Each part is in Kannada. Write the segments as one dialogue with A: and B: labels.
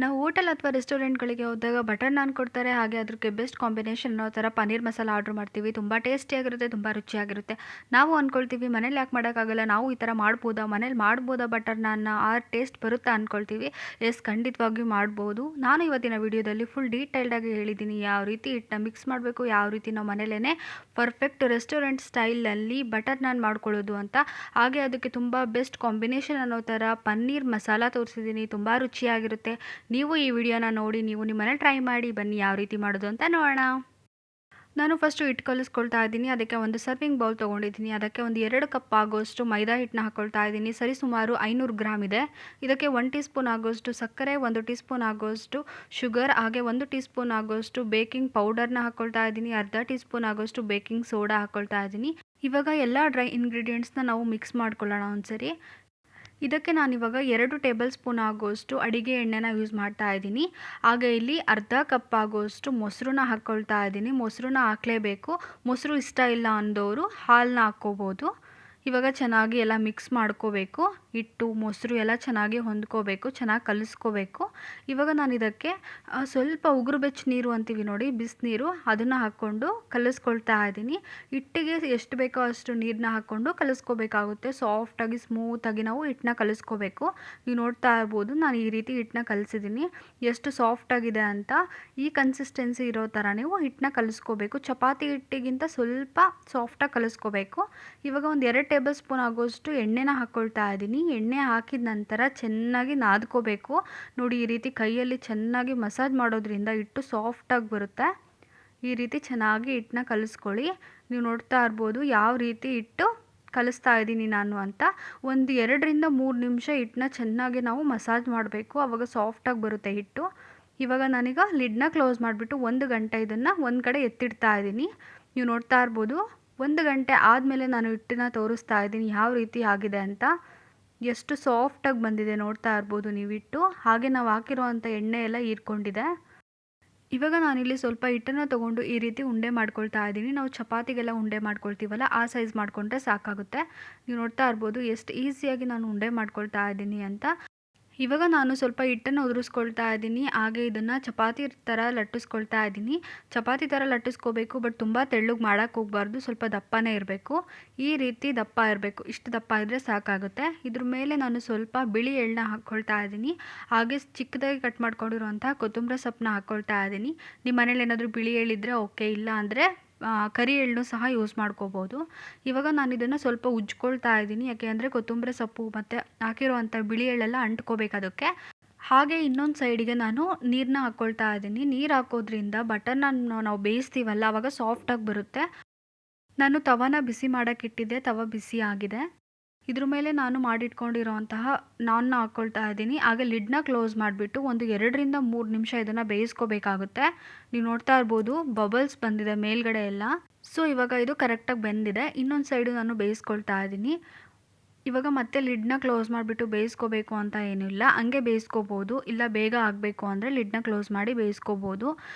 A: ನಾವು ಹೋಟೆಲ್ ಅಥವಾ ರೆಸ್ಟೋರೆಂಟ್ಗಳಿಗೆ ಹೋದಾಗ ಬಟರ್ ನಾನ್ ಕೊಡ್ತಾರೆ. ಹಾಗೆ ಅದಕ್ಕೆ ಬೆಸ್ಟ್ ಕಾಂಬಿನೇಷನ್ ಅನ್ನೋ ಥರ ಪನ್ನೀರ್ ಮಸಾಲ ಆರ್ಡ್ರ್ ಮಾಡ್ತೀವಿ. ತುಂಬ ಟೇಸ್ಟಿಯಾಗಿರುತ್ತೆ, ತುಂಬ ರುಚಿಯಾಗಿರುತ್ತೆ. ನಾವು ಅಂದ್ಕೊಳ್ತೀವಿ ಮನೇಲಿ ಯಾಕೆ ಮಾಡೋಕ್ಕಾಗಲ್ಲ, ನಾವು ಈ ಥರ ಮಾಡ್ಬೋದಾ, ಮನೇಲಿ ಮಾಡ್ಬೋದಾ ಬಟರ್ ನಾನ್ನ, ಆ ಟೇಸ್ಟ್ ಬರುತ್ತಾ ಅಂದ್ಕೊಳ್ತೀವಿ. ಎಸ್, ಖಂಡಿತವಾಗಿಯೂ ಮಾಡ್ಬೋದು. ನಾನು ಇವತ್ತಿನ ವಿಡಿಯೋದಲ್ಲಿ ಫುಲ್ ಡೀಟೇಲ್ಡಾಗಿ ಹೇಳಿದ್ದೀನಿ ಯಾವ ರೀತಿ ಹಿಟ್ಟನ್ನ ಮಿಕ್ಸ್ ಮಾಡಬೇಕು, ಯಾವ ರೀತಿ ನಾವು ಮನೇಲೇ ಪರ್ಫೆಕ್ಟ್ ರೆಸ್ಟೋರೆಂಟ್ ಸ್ಟೈಲಲ್ಲಿ ಬಟರ್ ನಾನ್ ಮಾಡ್ಕೊಳ್ಳೋದು ಅಂತ. ಹಾಗೆ ಅದಕ್ಕೆ ತುಂಬ ಬೆಸ್ಟ್ ಕಾಂಬಿನೇಷನ್ ಅನ್ನೋ ಥರ ಪನ್ನೀರ್ ಮಸಾಲ ತೋರಿಸಿದ್ದೀನಿ. ತುಂಬ ರುಚಿಯಾಗಿರುತ್ತೆ. ನೀವು ಈ ವಿಡಿಯೋನ ನೋಡಿ ನೀವು ನಿಮ್ಮ ಮನೇಲಿ ಟ್ರೈ ಮಾಡಿ ಬನ್ನಿ ಯಾವ ರೀತಿ ಮಾಡೋದು ಅಂತ ನೋಡೋಣ. ನಾನು ಫಸ್ಟು ಹಿಟ್ಟು ಕಲಿಸ್ಕೊಳ್ತಾ ಇದ್ದೀನಿ. ಅದಕ್ಕೆ ಒಂದು ಸರ್ವಿಂಗ್ ಬೌಲ್ ತೊಗೊಂಡಿದ್ದೀನಿ. ಅದಕ್ಕೆ ಒಂದು 2 ಕಪ್ ಆಗೋಷ್ಟು ಮೈದಾ ಹಿಟ್ಟನ್ನ ಹಾಕ್ಕೊಳ್ತಾ ಇದ್ದೀನಿ. ಸರಿಸುಮಾರು 500 ಗ್ರಾಮ್ ಇದೆ. ಇದಕ್ಕೆ 1 ಟೀ ಸ್ಪೂನ್ ಆಗೋಷ್ಟು ಸಕ್ಕರೆ, 1 ಟೀ ಸ್ಪೂನ್ ಆಗೋಷ್ಟು ಶುಗರ್, ಹಾಗೆ 1 ಟೀ ಸ್ಪೂನ್ ಆಗೋಷ್ಟು ಬೇಕಿಂಗ್ ಪೌಡರ್ನ ಹಾಕ್ಕೊಳ್ತಾ ಇದ್ದೀನಿ. ಅರ್ಧ ಟೀ ಸ್ಪೂನ್ ಆಗೋಷ್ಟು ಬೇಕಿಂಗ್ ಸೋಡಾ ಹಾಕ್ಕೊಳ್ತಾ ಇದ್ದೀನಿ. ಇವಾಗ ಎಲ್ಲ ಡ್ರೈ ಇಂಗ್ರೀಡಿಯೆಂಟ್ಸ್ನ ನಾವು ಮಿಕ್ಸ್ ಮಾಡ್ಕೊಳ್ಳೋಣ ಒಂದ್ಸರಿ. ಇದಕ್ಕೆ ನಾನಿವಾಗ 2 ಟೇಬಲ್ ಸ್ಪೂನ್ ಆಗೋಷ್ಟು ಅಡಿಗೆ ಎಣ್ಣೆನ ಯೂಸ್ ಮಾಡ್ತಾ ಇದ್ದೀನಿ. ಹಾಗೆ ಇಲ್ಲಿ ಅರ್ಧ ಕಪ್ ಆಗೋಷ್ಟು ಮೊಸರನ್ನ ಹಾಕ್ಕೊಳ್ತಾ ಇದ್ದೀನಿ. ಮೊಸರನ್ನ ಹಾಕಲೇಬೇಕು. ಮೊಸರು ಇಷ್ಟ ಇಲ್ಲ ಅಂದವರು ಹಾಲನ್ನ ಹಾಕ್ಕೋಬೋದು. ಇವಾಗ ಚೆನ್ನಾಗಿ ಎಲ್ಲ ಮಿಕ್ಸ್ ಮಾಡ್ಕೋಬೇಕು. ಹಿಟ್ಟು ಮೊಸರು ಎಲ್ಲ ಚೆನ್ನಾಗಿ ಹೊಂದ್ಕೋಬೇಕು, ಚೆನ್ನಾಗಿ ಕಲಿಸ್ಕೋಬೇಕು. ಇವಾಗ ನಾನು ಇದಕ್ಕೆ ಸ್ವಲ್ಪ ಉಗುರು ಬೆಚ್ಚ ನೀರು ಅಂತೀವಿ ನೋಡಿ, ಬಿಸಿನೀರು, ಅದನ್ನು ಹಾಕ್ಕೊಂಡು ಕಲಿಸ್ಕೊಳ್ತಾ ಇದ್ದೀನಿ. ಹಿಟ್ಟಿಗೆ ಎಷ್ಟು ಬೇಕೋ ಅಷ್ಟು ನೀರನ್ನ ಹಾಕ್ಕೊಂಡು ಕಲಿಸ್ಕೋಬೇಕಾಗುತ್ತೆ. ಸಾಫ್ಟಾಗಿ ಸ್ಮೂತಾಗಿ ನಾವು ಹಿಟ್ಟನ್ನ ಕಲಿಸ್ಕೋಬೇಕು. ನೀವು ನೋಡ್ತಾ ಇರ್ಬೋದು ನಾನು ಈ ರೀತಿ ಹಿಟ್ಟನ್ನ ಕಲಿಸಿದ್ದೀನಿ. ಎಷ್ಟು ಸಾಫ್ಟಾಗಿದೆ ಅಂತ. ಈ ಕನ್ಸಿಸ್ಟೆನ್ಸಿ ಇರೋ ಥರ ನೀವು ಹಿಟ್ಟನ್ನ ಕಲಿಸ್ಕೋಬೇಕು. ಚಪಾತಿ ಹಿಟ್ಟಿಗಿಂತ ಸ್ವಲ್ಪ ಸಾಫ್ಟಾಗಿ ಕಲಿಸ್ಕೋಬೇಕು. ಇವಾಗ ಒಂದು 2 ಟೇಬಲ್ ಸ್ಪೂನ್ ಆಗೋಷ್ಟು ಎಣ್ಣೆನ ಹಾಕ್ಕೊಳ್ತಾ ಇದ್ದೀನಿ. ಎಣ್ಣೆ ಹಾಕಿದ ನಂತರ ಚೆನ್ನಾಗಿ ನಾದ್ಕೋಬೇಕು. ನೋಡಿ ಈ ರೀತಿ ಕೈಯಲ್ಲಿ ಚೆನ್ನಾಗಿ ಮಸಾಜ್ ಮಾಡೋದ್ರಿಂದ ಹಿಟ್ಟು ಸಾಫ್ಟಾಗಿ ಬರುತ್ತೆ. ಈ ರೀತಿ ಚೆನ್ನಾಗಿ ಹಿಟ್ಟನ್ನ ಕಲಿಸ್ಕೊಳ್ಳಿ. ನೀವು ನೋಡ್ತಾ ಇರ್ಬೋದು ಯಾವ ರೀತಿ ಹಿಟ್ಟು ಕಲಿಸ್ತಾ ಇದ್ದೀನಿ ನಾನು ಅಂತ. ಒಂದು 2 ರಿಂದ 3 ನಿಮಿಷ ಹಿಟ್ಟನ್ನ ಚೆನ್ನಾಗಿ ನಾವು ಮಸಾಜ್ ಮಾಡಬೇಕು. ಆವಾಗ ಸಾಫ್ಟಾಗಿ ಬರುತ್ತೆ ಹಿಟ್ಟು. ಇವಾಗ ನಾನೀಗ ಲಿಡ್ನ ಕ್ಲೋಸ್ ಮಾಡಿಬಿಟ್ಟು 1 ಗಂಟೆ ಇದನ್ನು ಒಂದು ಕಡೆ ಎತ್ತಿಡ್ತಾ ಇದ್ದೀನಿ. ನೀವು ನೋಡ್ತಾ ಇರ್ಬೋದು 1 ಗಂಟೆ ಆದಮೇಲೆ ನಾನು ಹಿಟ್ಟನ್ನ ತೋರಿಸ್ತಾ ಇದ್ದೀನಿ ಯಾವ ರೀತಿ ಆಗಿದೆ ಅಂತ. ಎಷ್ಟು ಸಾಫ್ಟಾಗಿ ಬಂದಿದೆ ನೋಡ್ತಾ ಇರ್ಬೋದು ನೀವು ಹಿಟ್ಟು. ಹಾಗೆ ನಾವು ಹಾಕಿರೋವಂಥ ಎಣ್ಣೆ ಎಲ್ಲ ಹೀರ್ಕೊಂಡಿದೆ. ಇವಾಗ ನಾನಿಲ್ಲಿ ಸ್ವಲ್ಪ ಹಿಟ್ಟನ್ನು ತೊಗೊಂಡು ಈ ರೀತಿ ಉಂಡೆ ಮಾಡ್ಕೊಳ್ತಾ ಇದ್ದೀನಿ. ನಾವು ಚಪಾತಿಗೆಲ್ಲ ಉಂಡೆ ಮಾಡ್ಕೊಳ್ತೀವಲ್ಲ, ಆ ಸೈಜ್ ಮಾಡಿಕೊಂಡ್ರೆ ಸಾಕಾಗುತ್ತೆ. ನೀವು ನೋಡ್ತಾ ಇರ್ಬೋದು ಎಷ್ಟು ಈಸಿಯಾಗಿ ನಾನು ಉಂಡೆ ಮಾಡ್ಕೊಳ್ತಾ ಇದ್ದೀನಿ ಅಂತ. ಇವಾಗ ನಾನು ಸ್ವಲ್ಪ ಹಿಟ್ಟನ್ನು ಉದುರಿಸ್ಕೊಳ್ತಾ ಇದ್ದೀನಿ. ಹಾಗೆ ಇದನ್ನು ಚಪಾತಿ ಥರ ಲಟ್ಟಿಸ್ಕೊಳ್ತಾ ಇದ್ದೀನಿ. ಚಪಾತಿ ಥರ ಲಟ್ಟಿಸ್ಕೋಬೇಕು, ಬಟ್ ತುಂಬ ತೆಳ್ಳಗೆ ಮಾಡೋಕ್ಕೆ ಹೋಗಬಾರ್ದು. ಸ್ವಲ್ಪ ದಪ್ಪನೇ ಇರಬೇಕು. ಈ ರೀತಿ ದಪ್ಪ ಇರಬೇಕು. ಇಷ್ಟು ದಪ್ಪ ಇದ್ದರೆ ಸಾಕಾಗುತ್ತೆ. ಇದ್ರ ಮೇಲೆ ನಾನು ಸ್ವಲ್ಪ ಬಿಳಿ ಎಳ್ಳನ್ನ ಹಾಕ್ಕೊಳ್ತಾ ಇದ್ದೀನಿ. ಹಾಗೆ ಚಿಕ್ಕದಾಗಿ ಕಟ್ ಮಾಡ್ಕೊಂಡಿರುವಂಥ ಕೊತ್ತಂಬರಿ ಸೊಪ್ಪನ್ನ ಹಾಕ್ಕೊಳ್ತಾ ಇದ್ದೀನಿ. ನಿಮ್ಮ ಮನೇಲಿ ಏನಾದರೂ ಬಿಳಿ ಎಳ್ಳಿದ್ರೆ ಓಕೆ, ಇಲ್ಲ ಅಂದರೆ ಕರಿ ಎಳ್ಳನ್ನು ಸಹ ಯೂಸ್ ಮಾಡ್ಕೋಬೋದು. ಇವಾಗ ನಾನು ಇದನ್ನು ಸ್ವಲ್ಪ ಉಜ್ಕೊಳ್ತಾ ಇದ್ದೀನಿ. ಯಾಕೆ ಅಂದರೆ ಕೊತ್ತಂಬರಿ ಸೊಪ್ಪು ಮತ್ತು ಹಾಕಿರುವಂಥ ಬಿಳಿ ಎಳ್ಳೆಲ್ಲ ಅಂಟ್ಕೋಬೇಕು ಅದಕ್ಕೆ. ಹಾಗೆ ಇನ್ನೊಂದು ಸೈಡಿಗೆ ನಾನು ನೀರನ್ನ ಹಾಕ್ಕೊಳ್ತಾ ಇದ್ದೀನಿ. ನೀರು ಹಾಕೋದ್ರಿಂದ ಬಟರ್ನ ನಾವು ಬೇಯಿಸ್ತೀವಲ್ಲ ಆವಾಗ ಸಾಫ್ಟಾಗಿ ಬರುತ್ತೆ. ನಾನು ತವಾನ ಬಿಸಿ ಮಾಡೋಕ್ಕಿಟ್ಟಿದ್ದೆ. ತವ ಬಿಸಿ ಆಗಿದೆ. ಇದ್ರ ಮೇಲೆ ನಾನು ಮಾಡಿಟ್ಕೊಂಡಿರೋಂತಹ ನಾನ್ನ ಹಾಕ್ಕೊಳ್ತಾ ಇದ್ದೀನಿ. ಹಾಗೆ ಲಿಡ್ನ ಕ್ಲೋಸ್ ಮಾಡಿಬಿಟ್ಟು ಒಂದು 2 ರಿಂದ 3 ನಿಮಿಷ ಇದನ್ನು ಬೇಯಿಸ್ಕೋಬೇಕಾಗುತ್ತೆ. ನೀವು ನೋಡ್ತಾ ಇರ್ಬೋದು ಬಬಲ್ಸ್ ಬಂದಿದೆ ಮೇಲ್ಗಡೆ ಎಲ್ಲ. ಸೊ ಇವಾಗ ಇದು ಕರೆಕ್ಟಾಗಿ ಬೆಂದಿದೆ. ಇನ್ನೊಂದು ಸೈಡು ನಾನು ಬೇಯಿಸ್ಕೊಳ್ತಾ ಇದ್ದೀನಿ. ಇವಾಗ ಮತ್ತೆ ಲಿಡ್ನ ಕ್ಲೋಸ್ ಮಾಡಿಬಿಟ್ಟು ಬೇಯಿಸ್ಕೋಬೇಕು ಅಂತ ಏನಿಲ್ಲ, ಹಂಗೆ ಬೇಯಿಸ್ಕೋಬೋದು. ಇಲ್ಲ ಬೇಗ ಆಗಬೇಕು ಅಂದರೆ ಲಿಡ್ನ ಕ್ಲೋಸ್ ಮಾಡಿ ಬೇಯಿಸ್ಕೋಬೋದು.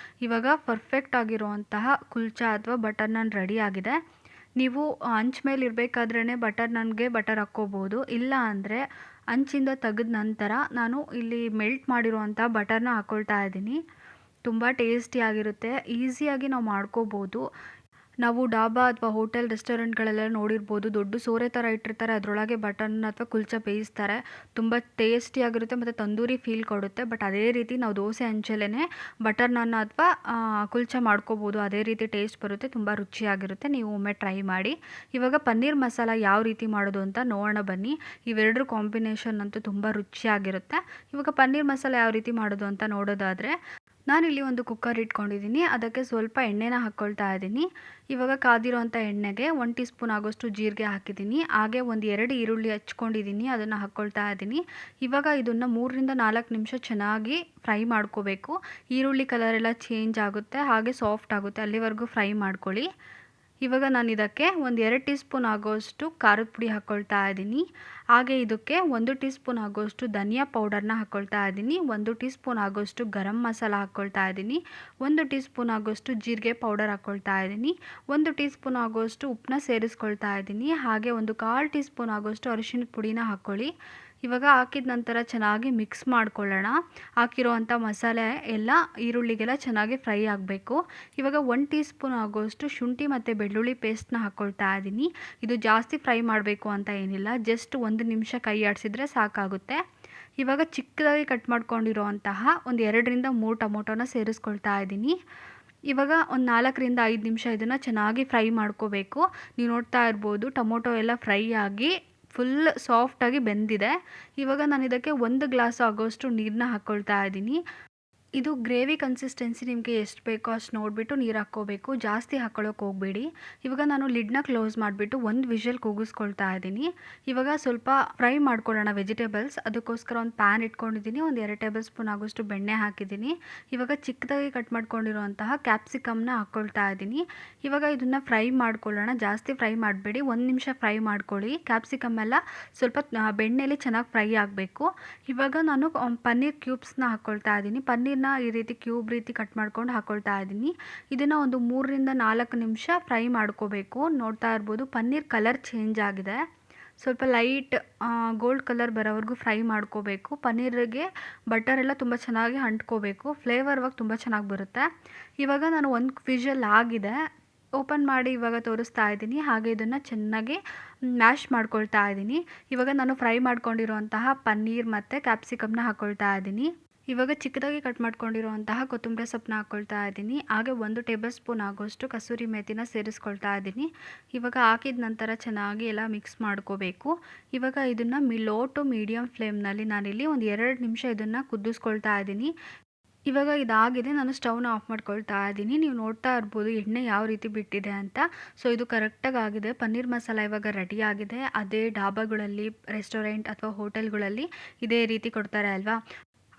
A: ಇವಾಗ ಪರ್ಫೆಕ್ಟ್ ಆಗಿರುವಂತಹ ಕುಲ್ಚಾ ಅಥವಾ ಬಟರ್ ನಾನ್ ರೆಡಿ ಆಗಿದೆ. ನೀವು ಹಂಚ್ ಮೇಲೆ ಇರಬೇಕಾದ್ರೇ ಬಟರ್ ಹಾಕ್ಕೋಬೋದು. ಇಲ್ಲ ಅಂದರೆ ಹಂಚಿಂದ ತೆಗೆದ ನಂತರ ನಾನು ಇಲ್ಲಿ ಮೆಲ್ಟ್ ಮಾಡಿರುವಂಥ ಬಟರ್ನ ಹಾಕ್ಕೊಳ್ತಾ ಇದ್ದೀನಿ. ತುಂಬ ಟೇಸ್ಟಿಯಾಗಿರುತ್ತೆ. ಈಸಿಯಾಗಿ ನಾವು ಮಾಡ್ಕೋಬೋದು. ನಾವು ಡಾಬಾ ಅಥವಾ ಹೋಟೆಲ್ ರೆಸ್ಟೋರೆಂಟ್ಗಳೆಲ್ಲ ನೋಡಿರ್ಬೋದು, ದೊಡ್ಡ ಸೋರೆ ಥರ ಇಟ್ಟಿರ್ತಾರೆ, ಅದರೊಳಗೆ ಬಟರ್ನ ಅಥವಾ ಕುಲ್ಚಾ ಬೇಯಿಸ್ತಾರೆ. ತುಂಬ ಟೇಸ್ಟಿಯಾಗಿರುತ್ತೆ ಮತ್ತು ತಂದೂರಿ ಫೀಲ್ ಕೊಡುತ್ತೆ. ಬಟ್ ಅದೇ ರೀತಿ ನಾವು ದೋಸೆ ಹಂಚಲ್ಲೇ ಬಟರ್ ನಾನ್ ಅಥವಾ ಕುಲ್ಚಾ ಮಾಡ್ಕೋಬೋದು. ಅದೇ ರೀತಿ ಟೇಸ್ಟ್ ಬರುತ್ತೆ, ತುಂಬ ರುಚಿಯಾಗಿರುತ್ತೆ. ನೀವು ಒಮ್ಮೆ ಟ್ರೈ ಮಾಡಿ. ಇವಾಗ ಪನ್ನೀರ್ ಮಸಾಲ ಯಾವ ರೀತಿ ಮಾಡೋದು ಅಂತ ನೋಡೋಣ ಬನ್ನಿ. ಇವೆರಡರ ಕಾಂಬಿನೇಷನ್ ಅಂತೂ ತುಂಬ ರುಚಿಯಾಗಿರುತ್ತೆ. ಇವಾಗ ಪನ್ನೀರ್ ಮಸಾಲ ಯಾವ ರೀತಿ ಮಾಡೋದು ಅಂತ ನೋಡೋದಾದರೆ, ನಾನಿಲ್ಲಿ ಒಂದು ಕುಕ್ಕರ್ ಇಟ್ಕೊಂಡಿದ್ದೀನಿ. ಅದಕ್ಕೆ ಸ್ವಲ್ಪ ಎಣ್ಣೆನ ಹಾಕ್ಕೊಳ್ತಾ ಇದ್ದೀನಿ. ಇವಾಗ ಕಾದಿರೋಂಥ ಎಣ್ಣೆಗೆ 1 ಟೀ ಸ್ಪೂನ್ ಆಗೋಷ್ಟು ಜೀರಿಗೆ ಹಾಕಿದ್ದೀನಿ. ಹಾಗೆ ಒಂದು 2 ಈರುಳ್ಳಿ ಹಚ್ಕೊಂಡಿದ್ದೀನಿ, ಅದನ್ನು ಹಾಕ್ಕೊಳ್ತಾ ಇದ್ದೀನಿ. ಇವಾಗ ಇದನ್ನು 3 ರಿಂದ 4 ನಿಮಿಷ ಚೆನ್ನಾಗಿ ಫ್ರೈ ಮಾಡ್ಕೋಬೇಕು. ಈರುಳ್ಳಿ ಕಲರೆಲ್ಲ ಚೇಂಜ್ ಆಗುತ್ತೆ, ಹಾಗೆ ಸಾಫ್ಟ್ ಆಗುತ್ತೆ, ಅಲ್ಲಿವರೆಗೂ ಫ್ರೈ ಮಾಡ್ಕೊಳ್ಳಿ. ಇವಾಗ ನಾನು ಇದಕ್ಕೆ ಒಂದು 2 ಟೀ ಸ್ಪೂನ್ ಆಗೋಷ್ಟು ಖಾರದ ಪುಡಿ ಹಾಕ್ಕೊಳ್ತಾ ಇದ್ದೀನಿ. ಹಾಗೆ ಇದಕ್ಕೆ 1 ಟೀ ಸ್ಪೂನ್ ಆಗೋಷ್ಟು ಧನಿಯಾ ಪೌಡರ್ನ ಹಾಕ್ಕೊಳ್ತಾ ಇದ್ದೀನಿ. 1 ಟೀ ಸ್ಪೂನ್ ಆಗೋಷ್ಟು ಗರಂ ಮಸಾಲ ಹಾಕ್ಕೊಳ್ತಾ ಇದ್ದೀನಿ. 1 ಟೀ ಸ್ಪೂನ್ ಆಗೋಷ್ಟು ಜೀರಿಗೆ ಪೌಡರ್ ಹಾಕ್ಕೊಳ್ತಾ ಇದ್ದೀನಿ. 1 ಟೀ ಸ್ಪೂನ್ ಆಗೋಷ್ಟು ಉಪ್ಪನ್ನ ಸೇರಿಸ್ಕೊಳ್ತಾ ಇದ್ದೀನಿ. ಹಾಗೆ ಒಂದು 1/4 ಟೀ ಸ್ಪೂನ್ ಆಗೋಷ್ಟು ಅರಿಶಿಣದ ಪುಡಿನ ಹಾಕ್ಕೊಳ್ಳಿ. ಇವಾಗ ಹಾಕಿದ ನಂತರ ಚೆನ್ನಾಗಿ ಮಿಕ್ಸ್ ಮಾಡ್ಕೊಳ್ಳೋಣ. ಹಾಕಿರೋವಂಥ ಮಸಾಲೆ ಎಲ್ಲ ಈರುಳ್ಳಿಗೆಲ್ಲ ಚೆನ್ನಾಗಿ ಫ್ರೈ ಆಗಬೇಕು. ಇವಾಗ 1 ಟೀ ಸ್ಪೂನ್ ಆಗೋಷ್ಟು ಶುಂಠಿ ಮತ್ತು ಬೆಳ್ಳುಳ್ಳಿ ಪೇಸ್ಟ್ನ ಹಾಕ್ಕೊಳ್ತಾ ಇದ್ದೀನಿ. ಇದು ಜಾಸ್ತಿ ಫ್ರೈ ಮಾಡಬೇಕು ಅಂತ ಏನಿಲ್ಲ, ಜಸ್ಟ್ 1 ನಿಮಿಷ ಕೈ ಆಡಿಸಿದ್ರೆ ಸಾಕಾಗುತ್ತೆ. ಇವಾಗ ಚಿಕ್ಕದಾಗಿ ಕಟ್ ಮಾಡ್ಕೊಂಡಿರೋವಂತಹ ಒಂದು 2ರಿಂದ 3 ಟೊಮೊಟೊನ ಸೇರಿಸ್ಕೊಳ್ತಾ ಇದ್ದೀನಿ. ಇವಾಗ ಒಂದು 4ರಿಂದ 5 ನಿಮಿಷ ಇದನ್ನು ಚೆನ್ನಾಗಿ ಫ್ರೈ ಮಾಡ್ಕೋಬೇಕು. ನೀವು ನೋಡ್ತಾ ಇರ್ಬೋದು ಟೊಮೊಟೊ ಎಲ್ಲ ಫ್ರೈ ಆಗಿ ಫುಲ್ ಸಾಫ್ಟಾಗಿ ಬೆಂದಿದೆ. ಇವಾಗ ನಾನು ಇದಕ್ಕೆ 1 ಗ್ಲಾಸ್ ಆಗೋಷ್ಟು ನೀರನ್ನ ಹಾಕ್ಕೊಳ್ತಾ ಇದ್ದೀನಿ. ಇದು ಗ್ರೇವಿ ಕನ್ಸಿಸ್ಟೆನ್ಸಿ ನಿಮಗೆ ಎಷ್ಟು ಬೇಕೋ ಅಷ್ಟು ನೋಡಿಬಿಟ್ಟು ನೀರು ಹಾಕ್ಕೋಬೇಕು, ಜಾಸ್ತಿ ಹಾಕ್ಕೊಳ್ಳೋಕೆ ಹೋಗಬೇಡಿ. ಇವಾಗ ನಾನು ಲಿಡ್ನ ಕ್ಲೋಸ್ ಮಾಡಿಬಿಟ್ಟು 1 ವಿಷಲ್ ಕೂಗಿಸ್ಕೊಳ್ತಾ ಇದ್ದೀನಿ. ಇವಾಗ ಸ್ವಲ್ಪ ಫ್ರೈ ಮಾಡ್ಕೊಳ್ಳೋಣ ವೆಜಿಟೇಬಲ್ಸ್. ಅದಕ್ಕೋಸ್ಕರ ಒಂದು ಪ್ಯಾನ್ ಇಟ್ಕೊಂಡಿದ್ದೀನಿ, ಒಂದು 2 ಟೇಬಲ್ ಸ್ಪೂನ್ ಆಗೋಷ್ಟು ಬೆಣ್ಣೆ ಹಾಕಿದ್ದೀನಿ. ಇವಾಗ ಚಿಕ್ಕದಾಗಿ ಕಟ್ ಮಾಡ್ಕೊಂಡಿರುವಂತಹ ಕ್ಯಾಪ್ಸಿಕಮ್ನ ಹಾಕ್ಕೊಳ್ತಾ ಇದ್ದೀನಿ. ಇವಾಗ ಇದನ್ನು ಫ್ರೈ ಮಾಡ್ಕೊಳ್ಳೋಣ, ಜಾಸ್ತಿ ಫ್ರೈ ಮಾಡಬೇಡಿ, 1 ನಿಮಿಷ ಫ್ರೈ ಮಾಡ್ಕೊಳ್ಳಿ. ಕ್ಯಾಪ್ಸಿಕಮ್ ಎಲ್ಲ ಸ್ವಲ್ಪ ಬೆಣ್ಣೆಲಿ ಚೆನ್ನಾಗಿ ಫ್ರೈ ಆಗಬೇಕು. ಇವಾಗ ನಾನು ಪನ್ನೀರ್ ಕ್ಯೂಬ್ಸ್ನ ಹಾಕ್ಕೊಳ್ತಾ ಇದ್ದೀನಿ. ಪನ್ನೀರ್ನ ಈ ರೀತಿ ಕ್ಯೂಬ್ ರೀತಿ ಕಟ್ ಮಾಡ್ಕೊಂಡು ಹಾಕ್ಕೊಳ್ತಾ ಇದ್ದೀನಿ. ಇದನ್ನು ಒಂದು 3ರಿಂದ 4 ನಿಮಿಷ ಫ್ರೈ ಮಾಡ್ಕೋಬೇಕು. ನೋಡ್ತಾ ಇರ್ಬೋದು ಪನ್ನೀರ್ ಕಲರ್ ಚೇಂಜ್ ಆಗಿದೆ. ಸ್ವಲ್ಪ ಲೈಟ್ ಗೋಲ್ಡ್ ಕಲರ್ ಬರೋವರೆಗೂ ಫ್ರೈ ಮಾಡ್ಕೋಬೇಕು. ಪನ್ನೀರಿಗೆ ಬಟರ್ ಎಲ್ಲ ತುಂಬ ಚೆನ್ನಾಗಿ ಅಂಟ್ಕೋಬೇಕು, ಫ್ಲೇವರ್ ಇವಾಗ ತುಂಬ ಚೆನ್ನಾಗಿ ಬರುತ್ತೆ. ಇವಾಗ ನಾನು 1 ವಿಷಲ್ ಆಗಿದೆ, ಓಪನ್ ಮಾಡಿ ಇವಾಗ ತೋರಿಸ್ತಾ ಇದ್ದೀನಿ. ಹಾಗೆ ಇದನ್ನು ಚೆನ್ನಾಗಿ ಮ್ಯಾಶ್ ಮಾಡ್ಕೊಳ್ತಾ ಇದ್ದೀನಿ. ಇವಾಗ ನಾನು ಫ್ರೈ ಮಾಡ್ಕೊಂಡಿರುವಂತಹ ಪನ್ನೀರ್ ಮತ್ತು ಕ್ಯಾಪ್ಸಿಕಮ್ನ ಹಾಕ್ಕೊಳ್ತಾ ಇದ್ದೀನಿ. ಇವಾಗ ಚಿಕ್ಕದಾಗಿ ಕಟ್ ಮಾಡ್ಕೊಂಡಿರುವಂತಹ ಕೊತ್ತಂಬರಿ ಸೊಪ್ಪನ್ನ ಹಾಕ್ಕೊಳ್ತಾ ಇದ್ದೀನಿ. ಹಾಗೆ 1 ಟೇಬಲ್ ಸ್ಪೂನ್ ಆಗೋಷ್ಟು ಕಸೂರಿ ಮೇಥಿನ ಸೇರಿಸ್ಕೊಳ್ತಾ ಇದ್ದೀನಿ. ಇವಾಗ ಹಾಕಿದ ನಂತರ ಚೆನ್ನಾಗಿ ಎಲ್ಲ ಮಿಕ್ಸ್ ಮಾಡ್ಕೋಬೇಕು. ಇವಾಗ ಇದನ್ನು ಲೋ ಟು ಮೀಡಿಯಮ್ ಫ್ಲೇಮ್ನಲ್ಲಿ ನಾನಿಲ್ಲಿ ಒಂದು 2 ನಿಮಿಷ ಇದನ್ನು ಕುದಿಸ್ಕೊಳ್ತಾ ಇದ್ದೀನಿ. ಇವಾಗ ಇದಾಗಿದೆ, ನಾನು ಸ್ಟವ್ನ ಆಫ್ ಮಾಡ್ಕೊಳ್ತಾ ಇದ್ದೀನಿ. ನೀವು ನೋಡ್ತಾ ಇರ್ಬೋದು ಎಣ್ಣೆ ಯಾವ ರೀತಿ ಬಿಟ್ಟಿದೆ ಅಂತ. ಸೊ ಇದು ಕರೆಕ್ಟಾಗಿ ಆಗಿದೆ. ಪನ್ನೀರ್ ಮಸಾಲ ಇವಾಗ ರೆಡಿ ಆಗಿದೆ. ಅದೇ ಡಾಬಾಗಳಲ್ಲಿ, ರೆಸ್ಟೋರೆಂಟ್ ಅಥವಾ ಹೋಟೆಲ್ಗಳಲ್ಲಿ ಇದೇ ರೀತಿ ಕೊಡ್ತಾರೆ ಅಲ್ವಾ.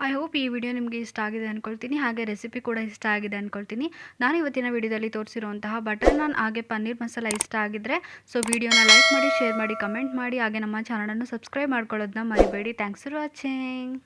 A: ಐ ಹೋಪ್ ಈ ವಿಡಿಯೋ ನಿಮಗೆ ಇಷ್ಟ ಆಗಿದೆ ಅಂದ್ಕೊಳ್ತೀನಿ. ಹಾಗೆ ರೆಸಿಪಿ ಕೂಡ ಇಷ್ಟ ಆಗಿದೆ ಅಂದ್ಕೊಳ್ತೀನಿ. ನಾನು ಇವತ್ತಿನ ವಿಡಿಯೋದಲ್ಲಿ ತೋರಿಸಿರುವಂತಹ ಬಟರ್ ನಾನ್ ಹಾಗೆ ಪನ್ನೀರ್ ಮಸಾಲ ಇಷ್ಟ ಆಗಿದ್ದರೆ ಸೊ ವಿಡಿಯೋನ ಲೈಕ್ ಮಾಡಿ, ಶೇರ್ ಮಾಡಿ, ಕಮೆಂಟ್ ಮಾಡಿ, ಹಾಗೆ ನಮ್ಮ ಚಾನಲನ್ನು ಸಬ್ಸ್ಕ್ರೈಬ್ ಮಾಡ್ಕೊಳ್ಳೋದನ್ನ ಮರಿಬೇಡಿ. Thanks for watching.